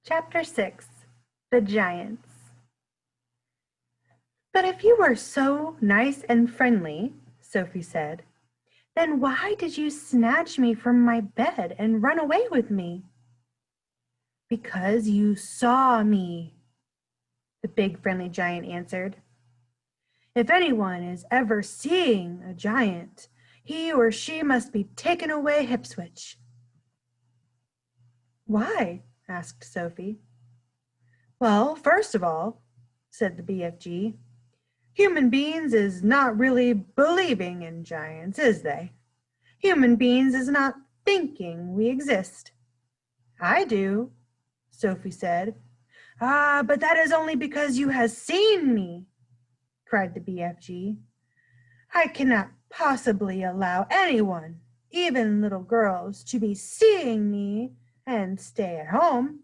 Chapter 6, The Giants. "But if you were so nice and friendly," Sophie said, "then why did you snatch me from my bed and run away with me?" "Because you saw me," the big friendly giant answered. "If anyone is ever seeing a giant, he or she must be taken away hipswitch." "Why?" asked Sophie. "Well, first of all," said the BFG, "human beings is not really believing in giants, is they? Human beings is not thinking we exist." "I do," Sophie said. "Ah, but that is only because you has seen me," cried the BFG. "I cannot possibly allow anyone, even little girls, to be seeing me and stay at home.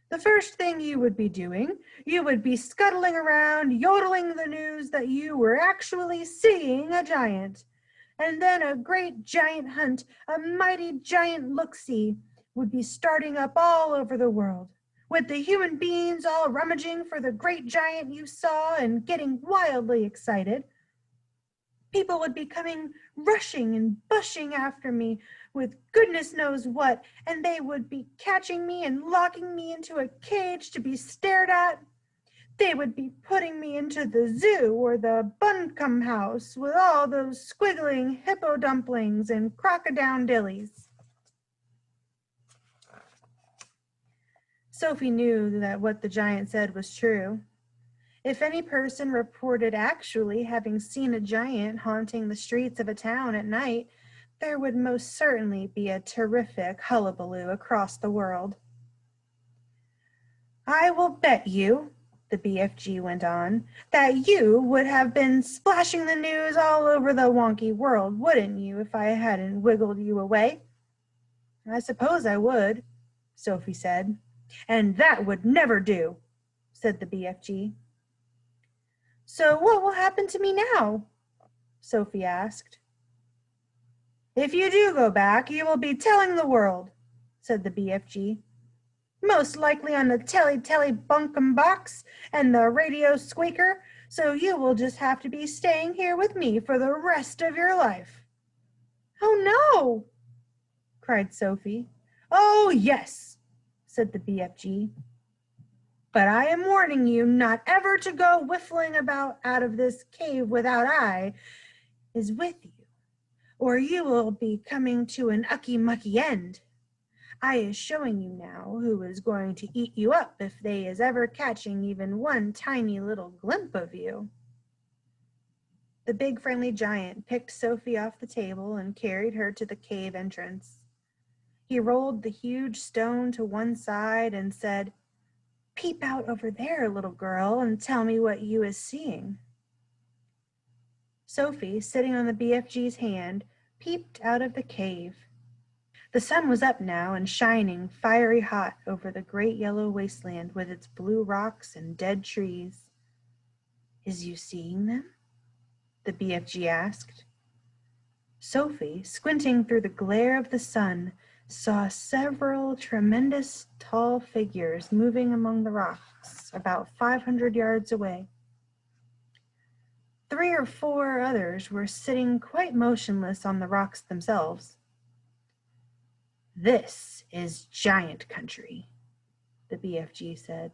The first thing you would be doing, you would be scuttling around, yodeling the news that you were actually seeing a giant. And then a great giant hunt, a mighty giant look-see, would be starting up all over the world, with the human beings all rummaging for the great giant you saw and getting wildly excited. People would be coming rushing and bushing after me with goodness knows what, and they would be catching me and locking me into a cage to be stared at. They would be putting me into the zoo or the buncombe house with all those squiggling hippo dumplings and crocodile-dillies." Sophie knew that what the giant said was true. If any person reported actually having seen a giant haunting the streets of a town at night, there would most certainly be a terrific hullabaloo across the world. "I will bet you," the BFG went on, "that you would have been splashing the news all over the wonky world, wouldn't you, if I hadn't wiggled you away?" "I suppose I would," Sophie said. "And that would never do," said the BFG. "So what will happen to me now?" Sophie asked. "If you do go back, you will be telling the world," said the BFG. "Most likely on the telly bunkum box and the radio squeaker, so you will just have to be staying here with me for the rest of your life." "Oh no!" cried Sophie. "Oh yes," said the BFG. "But I am warning you not ever to go whiffling about out of this cave without I is with you, or you will be coming to an ucky-mucky end. I is showing you now who is going to eat you up if they is ever catching even one tiny little glimpse of you." The big friendly giant picked Sophie off the table and carried her to the cave entrance. He rolled the huge stone to one side and said, "Peep out over there, little girl, and tell me what you is seeing." Sophie, sitting on the BFG's hand, peeped out of the cave. The sun was up now and shining fiery hot over the great yellow wasteland with its blue rocks and dead trees. "Is you seeing them?" the BFG asked. Sophie, squinting through the glare of the sun, saw several tremendous tall figures moving among the rocks about 500 yards away. 3 or 4 others were sitting quite motionless on the rocks themselves. "This is giant country," the BFG said.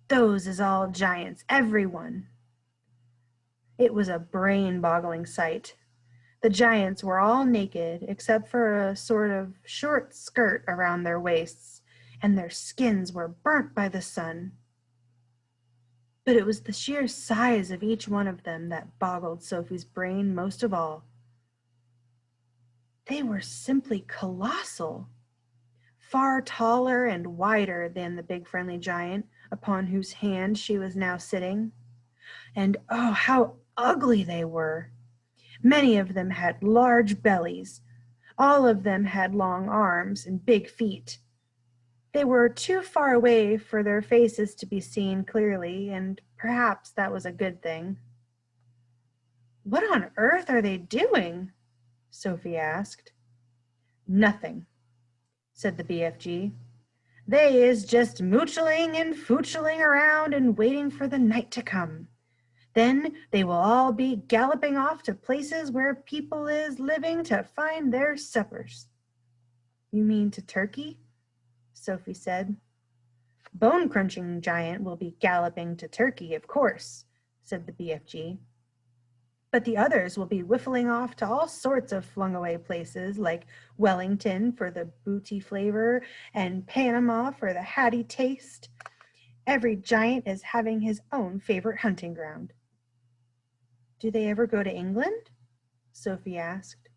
"Those is all giants, every one." It was a brain-boggling sight. The giants were all naked, except for a sort of short skirt around their waists, and their skins were burnt by the sun. But it was the sheer size of each one of them that boggled Sophie's brain most of all. They were simply colossal, far taller and wider than the big friendly giant upon whose hand she was now sitting. And oh, how ugly they were! Many of them had large bellies. All of them had long arms and big feet. They were too far away for their faces to be seen clearly, and perhaps that was a good thing. "What on earth are they doing?" Sophie asked. "Nothing," said the BFG. They is just moochling and foochling around and waiting for the night to come. Then they will all be galloping off to places where people is living to find their suppers. You mean to Turkey? Sophie said. Bone-crunching giant will be galloping to Turkey, of course, said the BFG. But the others will be whiffling off to all sorts of flung-away places like Wellington for the booty flavor and Panama for the hatty taste. Every giant is having his own favorite hunting ground. Do they ever go to England? Sophie asked.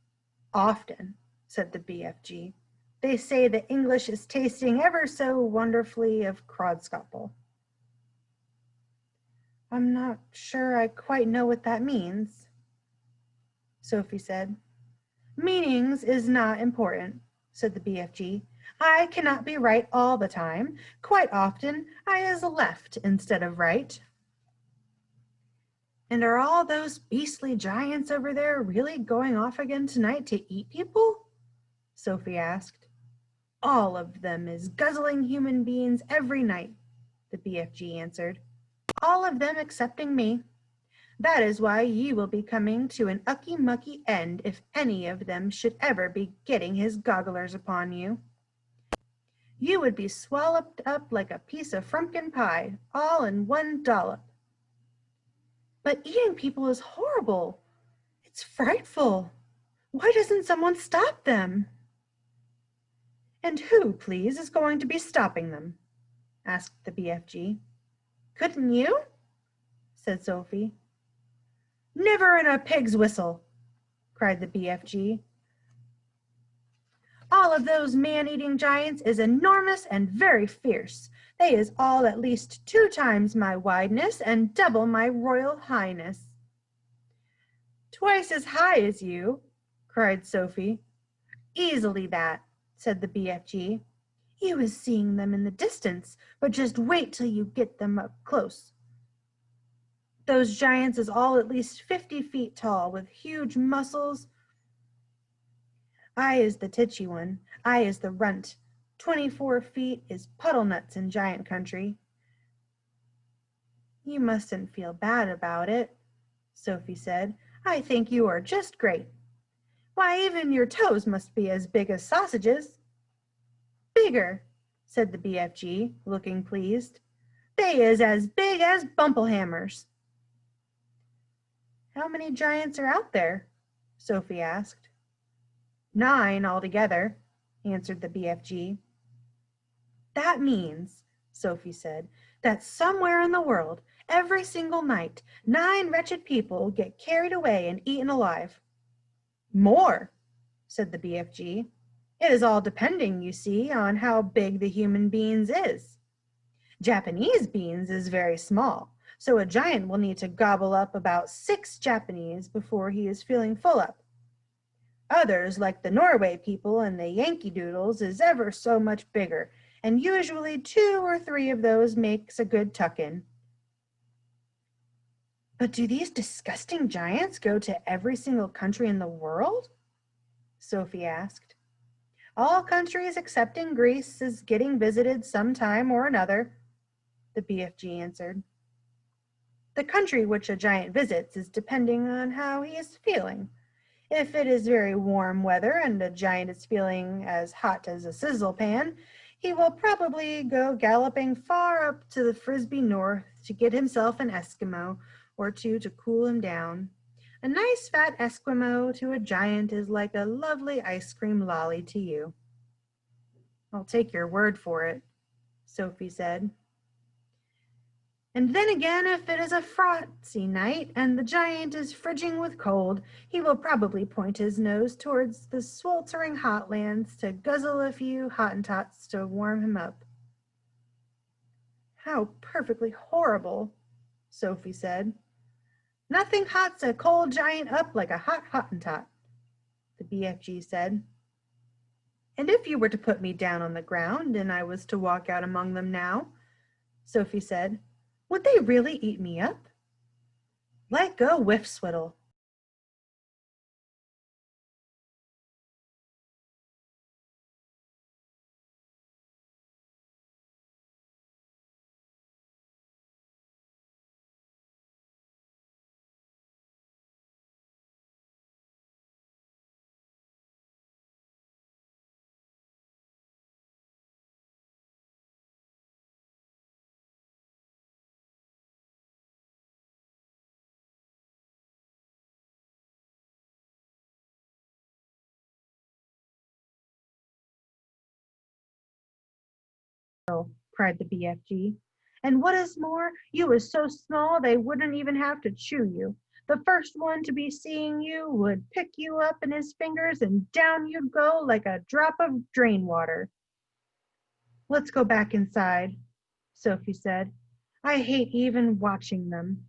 Often, said the BFG. They say the English is tasting ever so wonderfully of Crodskopple. I'm not sure I quite know what that means, Sophie said. Meanings is not important, said the BFG. I cannot be right all the time. Quite often I is left instead of right. And are all those beastly giants over there really going off again tonight to eat people? Sophie asked. All of them is guzzling human beings every night, the BFG answered. All of them excepting me. That is why ye will be coming to an ucky-mucky end if any of them should ever be getting his gogglers upon you. You would be swallowed up like a piece of frumpkin pie, all in one dollop. But eating people is horrible. It's frightful. Why doesn't someone stop them? And who, please, is going to be stopping them? Asked the BFG. Couldn't you? Said Sophie. Never in a pig's whistle, cried the BFG. All of those man-eating giants is enormous and very fierce. They is all at least 2 times my wideness and double my royal highness. Twice as high as you, cried Sophie. Easily that, said the BFG. You is seeing them in the distance, but just wait till you get them up close. Those giants is all at least 50 feet tall, with huge muscles. I is the titchy one. I is the runt. 24 feet is puddle nuts in giant country. You mustn't feel bad about it, Sophie said. I think you are just great. Why, even your toes must be as big as sausages. Bigger, said the BFG, looking pleased. They is as big as bumplehammers. How many giants are out there? Sophie asked. 9 altogether, answered the BFG. That means, Sophie said, that somewhere in the world, every single night, 9 wretched people get carried away and eaten alive. More, said the BFG. It is all depending, you see, on how big the human beings is. Japanese beans is very small, so a giant will need to gobble up about 6 Japanese before he is feeling full up. Others, like the Norway people and the Yankee Doodles, is ever so much bigger, and usually 2 or 3 of those makes a good tuck-in. But do these disgusting giants go to every single country in the world? Sophie asked. All countries excepting Greece is getting visited some time or another, the BFG answered. The country which a giant visits is depending on how he is feeling. If it is very warm weather and a giant is feeling as hot as a sizzle pan, he will probably go galloping far up to the Frisbee North to get himself an Eskimo or 2 to cool him down. A nice fat Eskimo to a giant is like a lovely ice cream lolly to you. I'll take your word for it, Sophie said. And then again, if it is a frosty night and the giant is fridging with cold, he will probably point his nose towards the sweltering hot lands to guzzle a few Hottentots to warm him up. How perfectly horrible, Sophie said. Nothing hots a cold giant up like a hot Hottentot, the BFG said. And if you were to put me down on the ground and I was to walk out among them now, Sophie said, would they really eat me up? Let go, Whiffswiddle. cried the BFG. And what is more, you was so small they wouldn't even have to chew you. The first one to be seeing you would pick you up in his fingers and down you'd go like a drop of drain water. Let's go back inside, Sophie said. I hate even watching them.